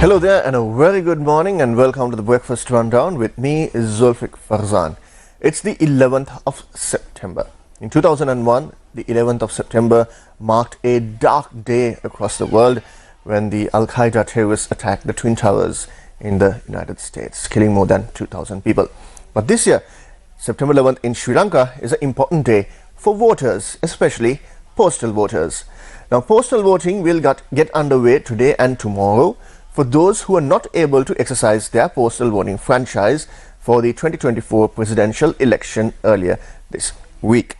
Hello there and a very good morning and welcome to the Breakfast Rundown with me is Zulfick Farzan. It's the 11th of September. In 2001, the 11th of September marked a dark day across the world when the Al-Qaeda terrorists attacked the Twin Towers in the United States, killing more than 2,000 people. But this year, September 11th in Sri Lanka is an important day for voters, especially postal voters. Now, postal voting will get underway today and tomorrow for those who are not able to exercise their postal voting franchise for the 2024 presidential election earlier this week.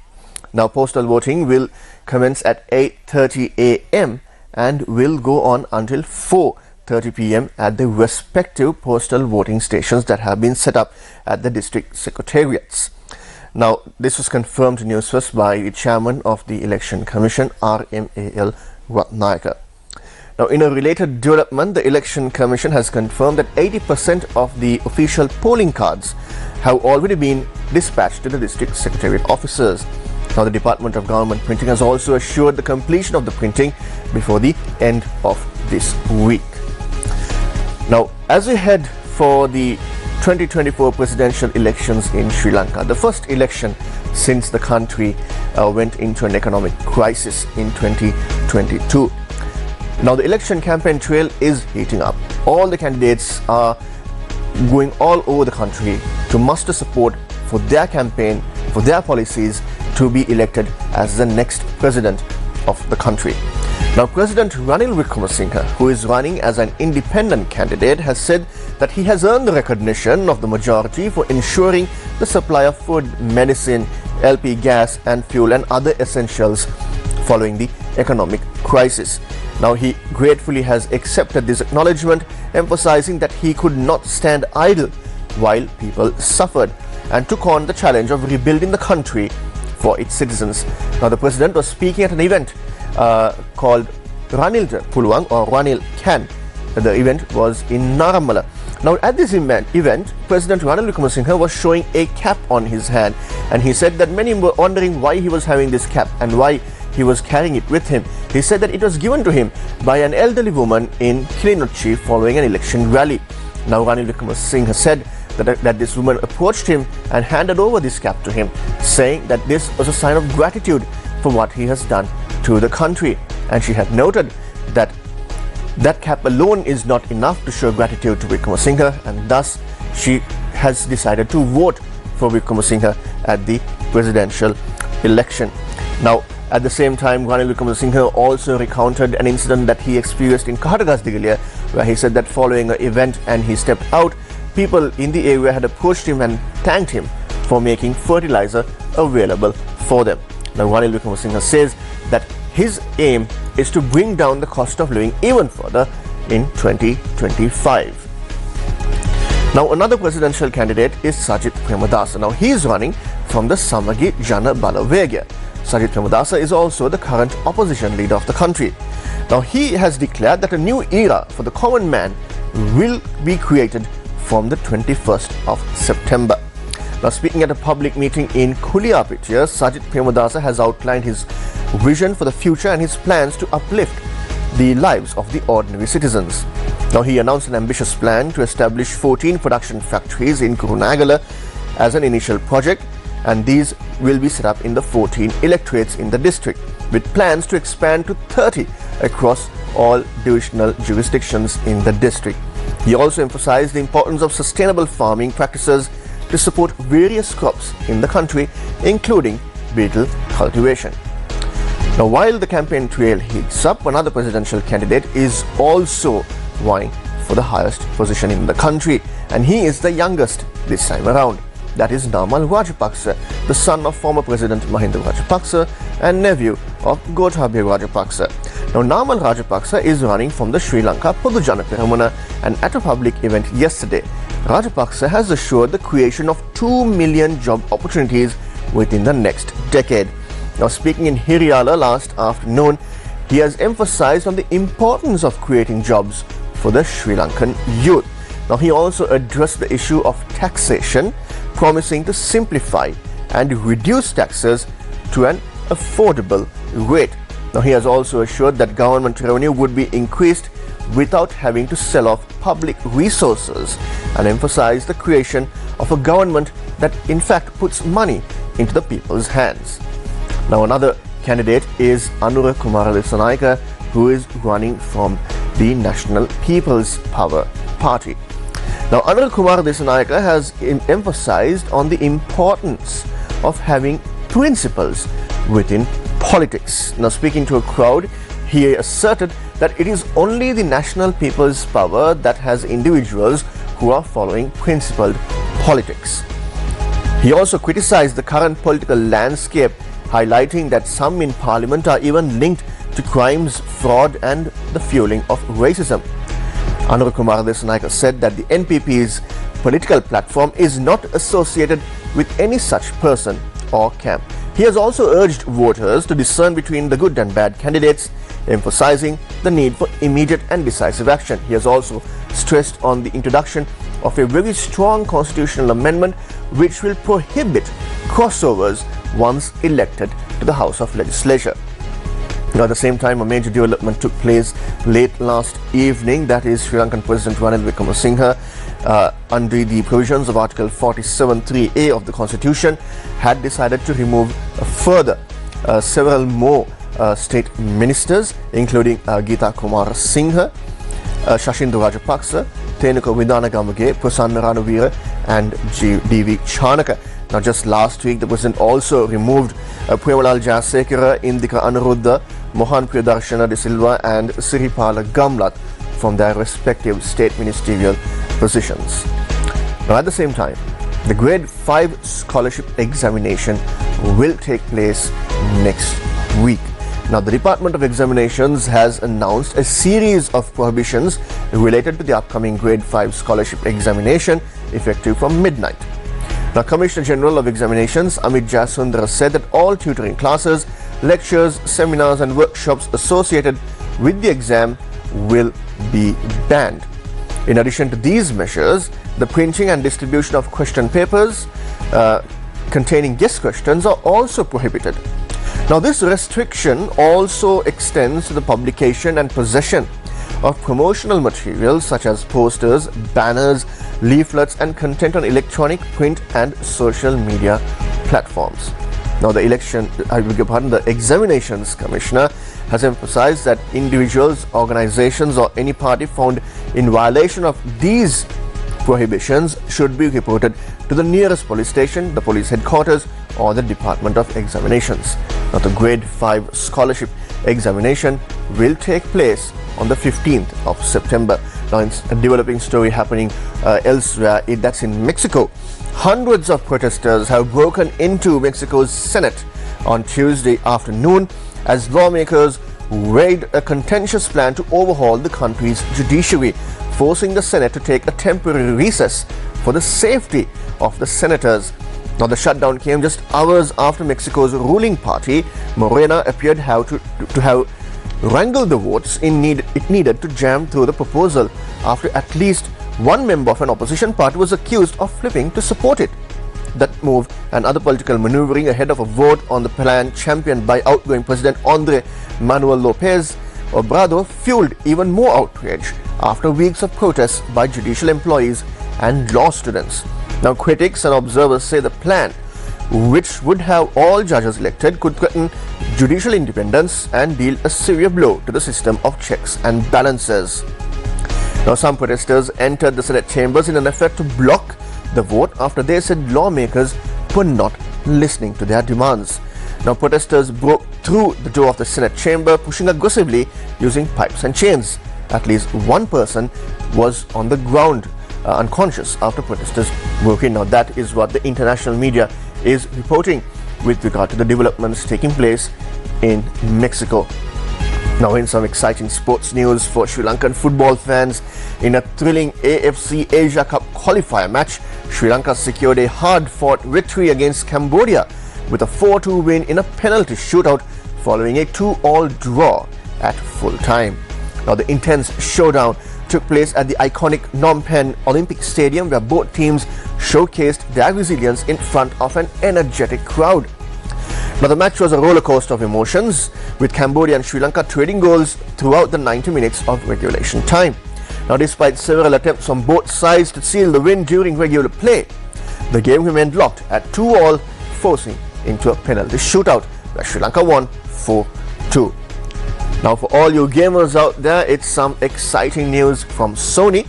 Now, postal voting will commence at 8:30 a.m. and will go on until 4:30 p.m. at the respective postal voting stations that have been set up at the district secretariats. Now, this was confirmed to Newsfirst by the chairman of the Election Commission, RMAL Ratnayaka. Now, in a related development, the Election Commission has confirmed that 80% of the official polling cards have already been dispatched to the district secretariat officers. Now, the Department of Government Printing has also assured the completion of the printing before the end of this week. Now, as we head for the 2024 presidential elections in Sri Lanka, the first election since the country went into an economic crisis in 2022. Now, the election campaign trail is heating up. All the candidates are going all over the country to muster support for their campaign, for their policies to be elected as the next president of the country. Now, President Ranil, who is running as an independent candidate, has said that he has earned the recognition of the majority for ensuring the supply of food, medicine, LP gas and fuel and other essentials following the economic crisis. Now, he gratefully has accepted this acknowledgement, emphasizing that he could not stand idle while people suffered and took on the challenge of rebuilding the country for its citizens. Now, the president was speaking at an event called Ranil Puluang or Ranil Can. The event was in Naramala. Now, at this event, President Ranil was showing a cap on his hand, and he said that many were wondering why he was having this cap and why he was carrying it with him. He said that it was given to him by an elderly woman in Kilinochchi following an election rally. Now, Ranil said that this woman approached him and handed over this cap to him, saying that this was a sign of gratitude for what he has done to the country. And she had noted that that cap alone is not enough to show gratitude to Wickremesinghe, and thus she has decided to vote for Wickremesinghe at the presidential election. Now, at the same time, Ranil Wickremesinghe also recounted an incident that he experienced in Kahatagatsdigaliya, where he said that following an event and he stepped out, people in the area had approached him and thanked him for making fertilizer available for them. Now, Ranil Wickremesinghe says that his aim is to bring down the cost of living even further in 2025. Now, another presidential candidate is Sajith Premadasa. Now, he is running from the Samagi Jana Balawegya. Sajith Premadasa is also the current opposition leader of the country. Now, he has declared that a new era for the common man will be created from the 21st of September. Now, speaking at a public meeting in Kuliapitiya, Sajith Premadasa has outlined his vision for the future and his plans to uplift the lives of the ordinary citizens. Now, he announced an ambitious plan to establish 14 production factories in Kurunagala as an initial project, and these will be set up in the 14 electorates in the district, with plans to expand to 30 across all divisional jurisdictions in the district. He also emphasized the importance of sustainable farming practices to support various crops in the country, including betel cultivation. Now, while the campaign trail heats up, another presidential candidate is also vying for the highest position in the country, and he is the youngest this time around. That is Namal Rajapaksa, the son of former President Mahinda Rajapaksa and nephew of Gotabaya Rajapaksa. Now, Namal Rajapaksa is running from the Sri Lanka Podujana Peramuna, and at a public event yesterday, Rajapaksa has assured the creation of 2 million job opportunities within the next decade. Now, speaking in Hiriala last afternoon, he has emphasized on the importance of creating jobs for the Sri Lankan youth. Now, he also addressed the issue of taxation, promising to simplify and reduce taxes to an affordable rate. Now, he has also assured that government revenue would be increased without having to sell off public resources, and emphasized the creation of a government that in fact puts money into the people's hands. Now another candidate is Anura Kumara Dissanayake, who is running from the National People's Power Party. Now Anura Kumara Dissanayake has emphasized on the importance of having principles within politics. Now speaking to a crowd, he asserted that it is only the National People's Power that has individuals who are following principled politics. He also criticized the current political landscape, highlighting that some in parliament are even linked to crimes, fraud and the fueling of racism. Anura Kumara Dissanayake said that the NPP's political platform is not associated with any such person or camp. He has also urged voters to discern between the good and bad candidates, emphasizing the need for immediate and decisive action. He has also stressed on the introduction of a very strong constitutional amendment which will prohibit crossovers once elected to the House of Legislature. Now, at the same time, a major development took place late last evening. That is, Sri Lankan President Ranil under the provisions of Article 47(3)(a) of the Constitution, had decided to remove further several more state ministers, including Geeta Kumara Singha, Shashindra Rajapaksa, Tenuka Vidanagamage, Prasanna Ranavira and D.V. Chanaka. Now, just last week, the President also removed Premalal Jayasekara, Indika Anuruddha, Mohan Priyadarshana de Silva and Siripala Gamlat from their respective state ministerial positions. Now, at the same time, the Grade 5 scholarship examination will take place next week. Now, the Department of Examinations has announced a series of prohibitions related to the upcoming Grade 5 scholarship examination effective from midnight. Now, Commissioner General of Examinations Amit Jasundara said that all tutoring classes, lectures, seminars and workshops associated with the exam will be banned. In addition to these measures, the printing and distribution of question papers containing guest questions are also prohibited. Now, this restriction also extends to the publication and possession of promotional materials such as posters, banners, leaflets and content on electronic, print and social media platforms. Now, the Examinations Commissioner has emphasized that individuals, organizations or any party found in violation of these prohibitions should be reported to the nearest police station, the police headquarters or the Department of Examinations. Now, the Grade 5 scholarship examination will take place on the 15th of September. Now, it's a developing story happening elsewhere, that's in Mexico. Hundreds of protesters have broken into Mexico's Senate on Tuesday afternoon as lawmakers weighed a contentious plan to overhaul the country's judiciary, forcing the Senate to take a temporary recess for the safety of the senators. Now, the shutdown came just hours after Mexico's ruling party, Morena, appeared to have wrangled the votes it needed to jam through the proposal after at least one member of an opposition party was accused of flipping to support it. That move and other political maneuvering ahead of a vote on the plan championed by outgoing President Andrés Manuel López Obrador fueled even more outrage after weeks of protests by judicial employees and law students. Now, critics and observers say the plan, which would have all judges elected, could threaten judicial independence and deal a severe blow to the system of checks and balances. Now, some protesters entered the Senate chambers in an effort to block the vote after they said lawmakers were not listening to their demands. Now, protesters broke through the door of the Senate chamber, pushing aggressively using pipes and chains. At least one person was on the ground unconscious after protesters broke in. Now, that is what the international media is reporting with regard to the developments taking place in Mexico. Now, in some exciting sports news for Sri Lankan football fans, in a thrilling AFC Asia Cup qualifier match, Sri Lanka secured a hard-fought victory against Cambodia with a 4-2 win in a penalty shootout following a 2-all draw at full time. Now, the intense showdown took place at the iconic Phnom Penh Olympic Stadium, where both teams showcased their resilience in front of an energetic crowd. Now the match was a roller coaster of emotions, with Cambodia and Sri Lanka trading goals throughout the 90 minutes of regulation time. Now despite several attempts on both sides to seal the win during regular play, the game remained locked at 2-2, forcing into a penalty shootout where Sri Lanka won 4-2. Now for all you gamers out there, it's some exciting news from Sony.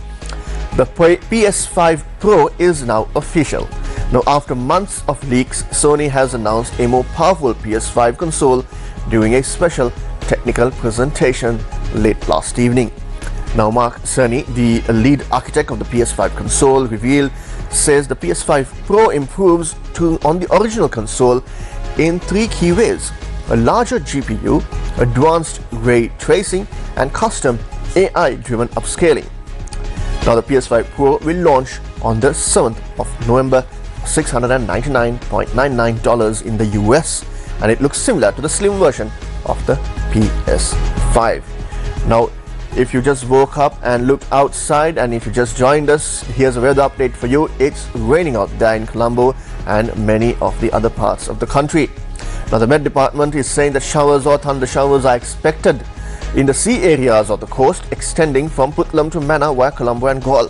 The PS5 Pro is now official. Now after months of leaks, Sony has announced a more powerful PS5 console during a special technical presentation late last evening. Now Mark Cerny, the lead architect of the PS5 console, says the PS5 Pro improves on the original console in 3 key ways: a larger GPU, advanced ray tracing, and custom AI-driven upscaling. Now the PS5 Pro will launch on the 7th of November, $699.99 in the US, and it looks similar to the slim version of the PS5. Now if you just woke up and looked outside, and if you just joined us, here's a weather update for you. It's raining out there in Colombo and many of the other parts of the country. Now the Met Department is saying that showers or thunder showers are expected in the sea areas of the coast, extending from Putlam to Mannar via Colombo and Galle.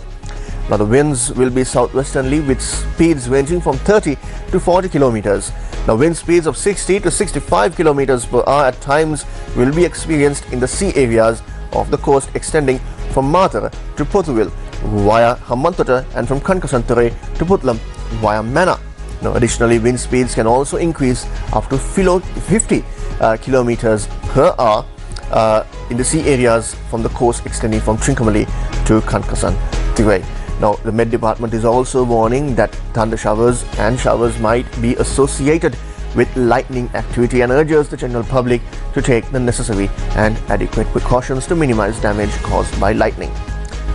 Now the winds will be southwesterly with speeds ranging from 30 to 40 kilometers. Now wind speeds of 60 to 65 kilometers per hour at times will be experienced in the sea areas of the coast, extending from Matara to Pothuil via Hambantota and from Kankasantare to Putlam via Mannar. Now additionally, wind speeds can also increase up to 50 kilometers per hour in the sea areas from the coast, extending from Trincomalee to Kankasantare. Now the Met Department is also warning that thunder showers and showers might be associated with lightning activity and urges the general public to take the necessary and adequate precautions to minimize damage caused by lightning.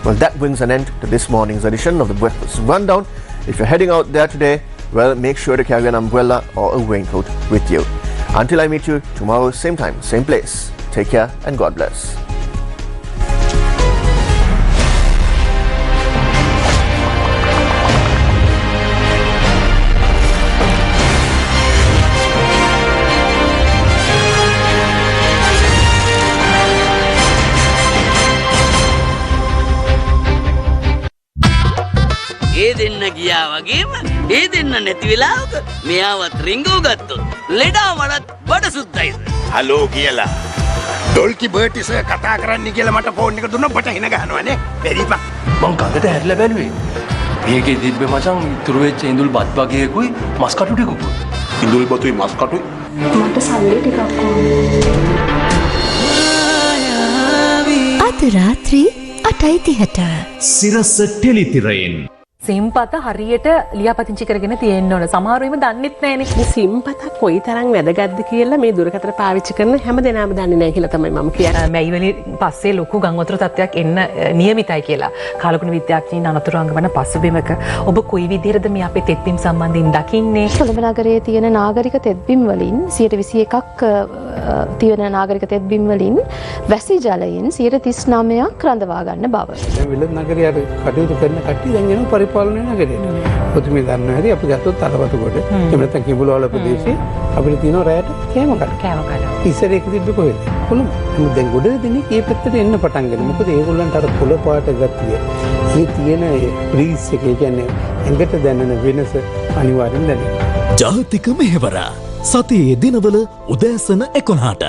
Well, that brings an end to this morning's edition of the Breakfast Rundown. If you're heading out there today, well, make sure to carry an umbrella or a raincoat with you. Until I meet you tomorrow, same time, same place. Take care and God bless. ඒ දෙන්න ගියා වගේම ඒ දෙන්න නැති වෙලාවක මෙයාවත් රිංගෝ ගත්තොත් ලෙඩා මඩත් බඩ සුද්දයිද hello කියලා ඩොල්කි බර්ටිස් කතා කරන්න කියලා මට ෆෝන් එක දුන්නා ඔබට හින ගහනවානේ බැරිපා මං කඳට හැරිලා බැලුවේ මේකේ දිබ්බේ මචං ඉතුරු වෙච්ච ඉඳුල් බත් වගේකුයි මස් කටු ටිකකුයි ඉඳුල් බතුයි මස් කටුයි මට සල්ලි ටිකක් ඕනේ අද රාත්‍රී 8:30ට සිරස ටෙලිතිරයෙන් සිම්පත හරියට ලියාපදිංචි කරගෙන තියෙන්න ඕන. සමහර වෙලාවෙම දන්නෙත් නැහනේ. මේ සිම්පත කොයිතරම් වැදගත්ද කියලා මේ දුරකථන පාවිච්චි කරන හැම දෙනාම දන්නේ නැහැ කියලා තමයි මම කියන්නේ. මැයි වලින් පස්සේ ලොකු ගංවතුර තත්ත්වයක් එන්න නියමිතයි කියලා. කාලකුණ විද්‍යාඥයින් අනතුරු අංගවන පසුබිමක ඔබ කොයි විදිහටද මේ අපේ තෙත්බිම් සම්බන්ධයෙන් දකින්නේ? කොළඹ නගරයේ තියෙන නාගරික තෙත්බිම් වලින් 21%ක් තියෙන නාගරික තෙත්බිම් වලින් වැසි ජලයෙන් 39%ක් රඳවා ගන්න බව. විලද නගරයට කටයුතු කරන කට්ටිය දැන් එනවා පරිපාලනය නගරයට. ඔතුමේ දන්නවා හැටි අපි ගත්තොත් අලවතු කොට එහෙම නැත්නම් කිඹුලවල ප්‍රදේශයේ අපිට තියෙනවා රැයට කෑම කන. ඉස්සර ඒක තිබ්බේ කොහෙද? කොළඹ. නමුත් දැන් ගොඩ දෙනෙක් මේ පැත්තට එන්න පටන් ගන්නවා. මොකද ඒගොල්ලන්ට අර පොළ පාට ගතිය මේ තියෙන බ්‍රීස් එක කියන්නේ එඟට දැනෙන වෙනස අනිවාර්යෙන් දැනෙනවා. ජාතික මෙහෙවර සතියේ දිනවල උදෑසන 11ට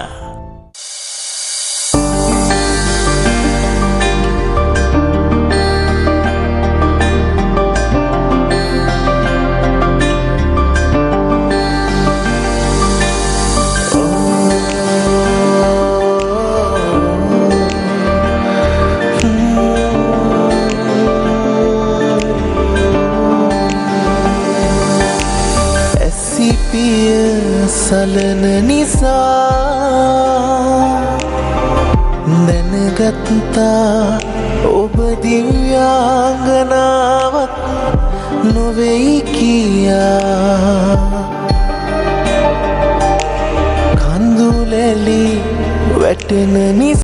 සලන නිසා දැනගත්තා ඔබ දිව්‍යාංගනාවක් නොවෙයි කියා කඳුලැලි වැටෙන නිසා